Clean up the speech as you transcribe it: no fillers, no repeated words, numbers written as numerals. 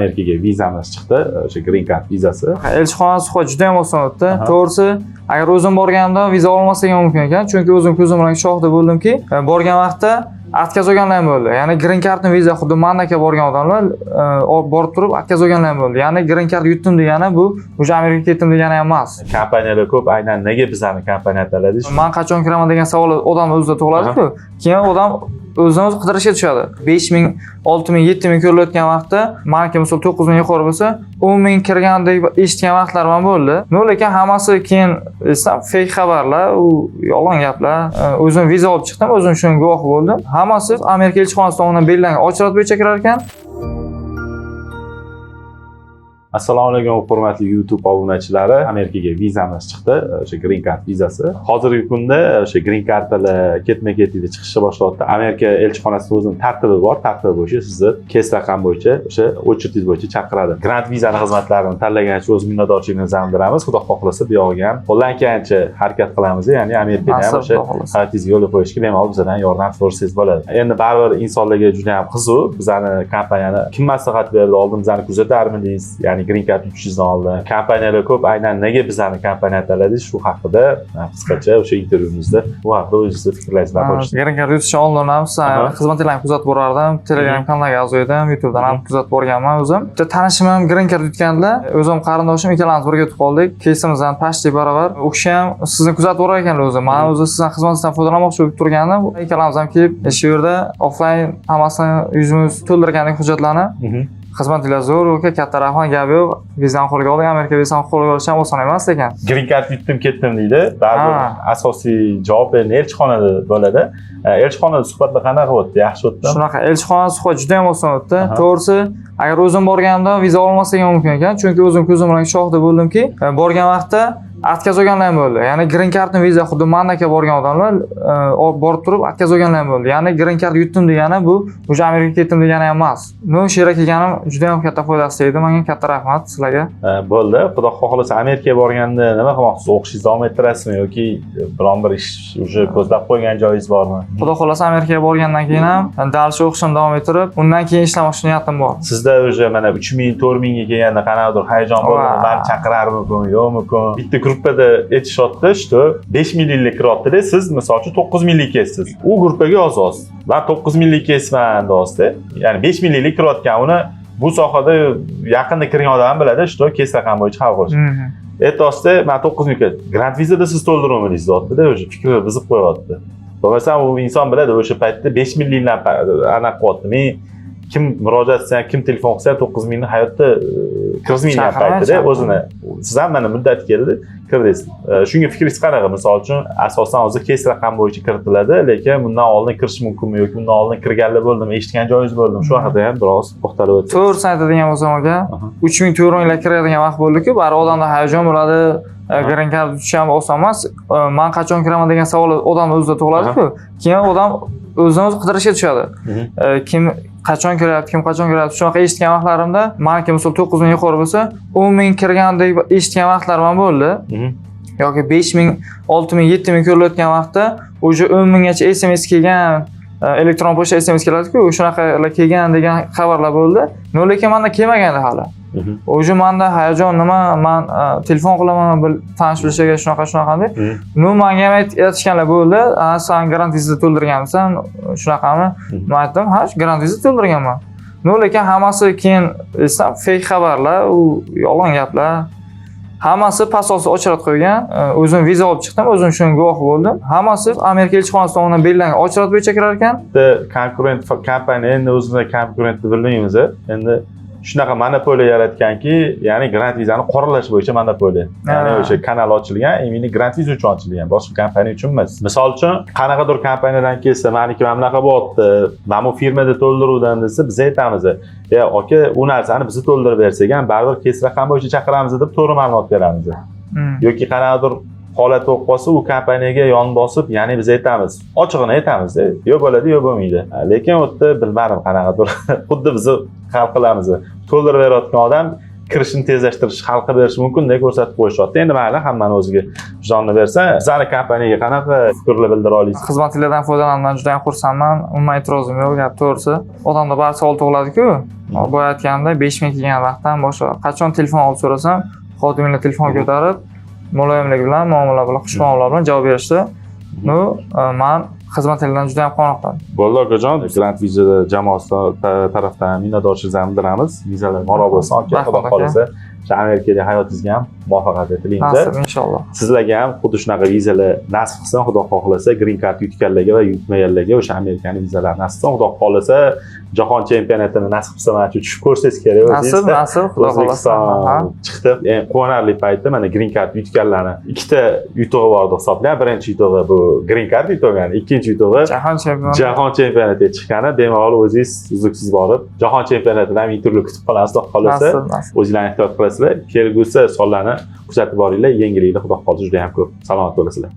Amerikaga vizamiz chiqdi, o'sha green card vizasi. Elchixona suhbat juda ham oson o'tdi. To'g'risi, agar o'zim borganimda viza olmasligim mumkin ekan, chunki o'zim ko'zim bilan shohida bo'ldimki, borgan vaqtda atkaz olganlar ham bo'ldi. Ya'ni green cardni viza xuddi mandaka borgan odamlar borib turib atkaz olganlar ham bo'ldi. Ya'ni green card yutdim degani bu o'sha Amerikaga ketdim degani ham emas. Kompaniyalar ko'p, aynan nega bizani kompaniya tanladi? Men qachon kiraman degan savol odam o'zida tug'iladi-ku. Keyin odam o'zini o'zi qidirishga tushadi. 5000, 6000, 7000 ko'rilayotgan vaqtda, meniki misol 9000 yuqori bo'lsa, 10000 kirgandek eshitgan vaqtlar ham bo'ldi. Lekin hammasi keyin esam fake xabarlar, u yolg'on gaplar. O'zim viza olib chiqdim, o'zim shunga guvoh bo'ldim. Hammasi Amerika elchixonasi tomonidan belgilangan ochiqlik bo'yicha kirar ekan. Assalomu alaykum hurmatli YouTube obunachilari. Amerikaga vizamiz chiqdi, o'sha green card vizasi. Hozirgi kunda o'sha green cardlar ketma-ketlikda chiqishni boshlayapti. Amerika elchixonasida o'zining tartibi bor. Tartibi bo'yicha sizni kes raqam bo'yicha o'sha очередь bo'yicha chaqiradi. Grant vizani xizmatlarini tanlagani uchun o'z minnatdorchiligimizni bildiramiz. Xudo xohlasa bu yog'iga ham qo'ldan kelgancha harakat qilamiz. Ya'ni Amerikada ham o'sha hayotingizga yo'l qo'yishga bemalol bizdan yordam so'rasangiz bo'ladi. Endi baribir insonlarga juda ham qiziq bizani kompaniyani kim maslahat berdi, oldin bizani kuzatarmidingiz? Ya'ni green card yutishingizdan oldin kompaniyalar ko'p, aynan nega bizani kompaniya tanladi shu haqida qisqacha o'sha intervyumizda bu haqida o'zingizni fikrlaringizni qo'shing. Green card yutishdan oldin ham xizmatlarni kuzatib borardim, Telegram kanaliga yozgandim, YouTubedan ham kuzatib borganman o'zim. Bitta tanishim ham green card yutganlar, o'zim qarindoshim ikkalamiz birga yutib qoldik. Kesimizdan pashti barobar. U kishi ham sizni kuzatib borar ekanlar o'zi. Men o'zi sizning xizmatingizdan foydalanmoqchi bo'lib turgandim. Ikkalamiz ham kelib, shu yerda offline hammasini yuzimiz to'ldirgandik hujjatlarni. Xizmatlar zo'r, katta rahmat, gap yo'q. Vizani qo'lga oldik, Amerika vizani qo'lga olish ham oson emas ekan. Green card yutdim ketdim deydi. Baribir asosiy javob endi elchixonada bo'ladi. Elchixonada suhbatlar qanaqa o'tdi? Yaxshi o'tdimi? Shunaqa, elchixona suhbat juda ham oson o'tdi. To'g'risi, agar o'zim borganimda viza olmasligim mumkin ekan, chunki o'zim ko'zim bilan shohida bo'ldimki, borgan vaqtda atkaz olganlar ham bo'ldi. Ya'ni green cardni viza xuddi mandaka borgan odamlar borib turib atkaz olganlar ham bo'ldi. Ya'ni green card yutdim degani bu o'sha Amerikaga ketdim degani ham emas. Men shu yerga kelganim juda ham katta foydasi tegdi. Menga katta rahmat sizlarga. Bo'ldi. Xudo xohlasa Amerikaga borganda nima qilmoqchisiz? O'qishingizni davom ettirasizmi yoki biron bir ish o'sha ko'zlab qo'ygan joyingiz bormi? Xudo xohlasa Amerikaga borgandan keyin ham dars o'qishimni davom ettirib, undan keyin ishlamoqchi niyatim bor. Sizda o'sha mana 3000, 4000 ga kelganda qanaqadir hayajon bo'ldimi? Meni chaqirarmikin, yo'qmikin? Bitta gruppada aytishyapti, что 5 millionlik kiryapti-da, siz misol uchun 9 millionlik kessiz. U gruppaga yozasiz. Men 9 millionlik kesman deyapsiz. Ya'ni 5 millionlik kirayotgan uni bu sohada yaqinda kirgan odam biladi, что kes raqam bo'yicha hal qilish. Aytasiz, men 9 million grant vizada siz to'ldirolmadingiz deyapti-da, o'sha fikri bizib qo'yapti. Bo'lmasa u inson biladi, o'sha paytda 5 milliondan aniq qilyapti. Men kim murojaat qilsa, kim telefon qilsa 9 mingni hayotda kirgizmaydigan paytida o'zini siz ham mana muddat keldi kirdingiz. Shunga fikringiz qanaqa? Misol uchun asosan o'zi kes raqam bo'yicha kiritiladi, lekin bundan oldin kirish mumkinmi yoki bundan oldin kirganlar bo'ldimi, eshitgan joyingiz bo'ldimi? Shu haqida ham biroz to'xtalib o'tsangiz. To'g'risini aytadigan bo'lsam aka, 3000, 4000 kiradigan vaqt bo'ldi-ku, bari odamda hayajon bo'ladi. Green card yutish ham oson emas. Men qachon kiraman degan savol odam o'zida tug'iladi-ku. Keyin odam o'zini o'zi qidirishga tushadi. Kim qachon kiryapti, kim qachon kiryapti. Shunaqa eshitgan vaqtlarimda, meniki misol 9000 yuqori bo'lsa, 10000 kirgandek eshitgan vaqtlarim ham bo'ldi. Yoki 5000, 6000, 7000 ko'rilayotgan vaqtda o'sha 10000 gacha SMS kelgan, elektron pochta SMS keladi-ku, shunaqalar kelgan degan xabarlar bo'ldi. Lekin menda kelmagandi hali. O'sha menda hayajon nima, men telefon qilaman tanish bilishga shunaqa deb. Menga ham aytishganlar bo'ldi. Sen grant viza to'ldirganmisan, shunaqami? Men aytdim, ha, grant viza to'ldirganman. Lekin hammasi keyin esam fake xabarlar, u yolg'on gaplar. Hammasi pasosi ochirat qo'ygan. O'zim viza olib chiqdim, o'zim shunga guvoh bo'ldim. Hammasi Amerika elchixonasi tomonidan belgilangan ochirat bo'yicha kirar ekan. Konkurent kompaniya endi o'zini konkurentni bilmaymiz. Endi shunaqa monopoliya yaratganki, ya'ni grant vizani qoralash bo'yicha monopoliya. Ya'ni o'sha kanal ochilgan, imini grant viza uchun ochilgan, boshqa kompaniya uchun emas. Misol uchun, qanaqadir kompaniyadan kelsa, meniki mana bunaqa bo'lyapti, mana bu firmada to'ldiruvdan desa, biz aytamiz, aka, u narsani biz to'ldirib bersak ham, baribir kes raqam bo'yicha chaqiramiz deb to'g'ri ma'lumot beramiz. Yoki qanaqadir holat bo'lib qolsa, u kompaniyaga yon bosib, ya'ni biz aytamiz, ochig'ini aytamiz, yo bo'ladi, yo bo'lmaydi. Lekin u yerda bilmadim qanaqadir, xuddi biz hal qilamiz. To'ldirib berayotgan odam kirishini tezlashtirish, hal qilib berish mumkin-da ko'rsatib qo'yishyapti. Endi mayli, hammani o'ziga vijdonni bersa, bizning kompaniyaga qanaqa fikrlar bildira olasiz? Xizmatlardan foydalanishdan juda ham xursandman. Umuman e'tirozim yo'q, gap to'g'risi. Odamda bari savol tug'iladi-ku. Boya aytganimda 5000 kelgan vaqtdan boshlab qachon telefon olib so'rasam, xodimlar telefon ko'tarib, muloyimlik bilan, muomala bilan, xushmuomala bilan javob berishdi. Men xizmatlardan juda ham qoniqdim. Bo'ldi akajon, Grand Viza jamoasi tarafdan minnatdorchiligimizni bildiramiz. Vizalar ma'lum bo'lsin, aka, xudo xolisa. O'sha Amerikadagi hayotingizga ham muvaffaqiyat tilaymiz. Nasib inshaalloh. Sizlarga ham xuddi shunaqa vizalar nasib qilsin, xudo xohlasa, Green Card yutganlarga va yutmaganlarga o'sha Amerikani vizalari nasib qilsin, xudo xohlasa, jahon chempionatini nasib qilsa mana shu tushib ko'rsangiz kerak. Nasib, xudo xohlasa. Chiqdi. Eng quvonarli payti mana Green Card yutganlarni ikkita yutug'i bor deb hisoblayman. Birinchi yutug'i bu Green Card yutug'i, ikkinchi yutug'i jahon chempionatiga chiqqani. Bemalol o'zingiz uzluksiz borib, jahon chempionatidan ham intervyu kutib qolasiz, xudo xohlasa. O'zinglarni ehtiyot qilasizlar. Kelgusi sonlarni kuzatib boringlar, yangiliklar xudo xohlasa juda ham ko'p. Salomat bo'lasizlar.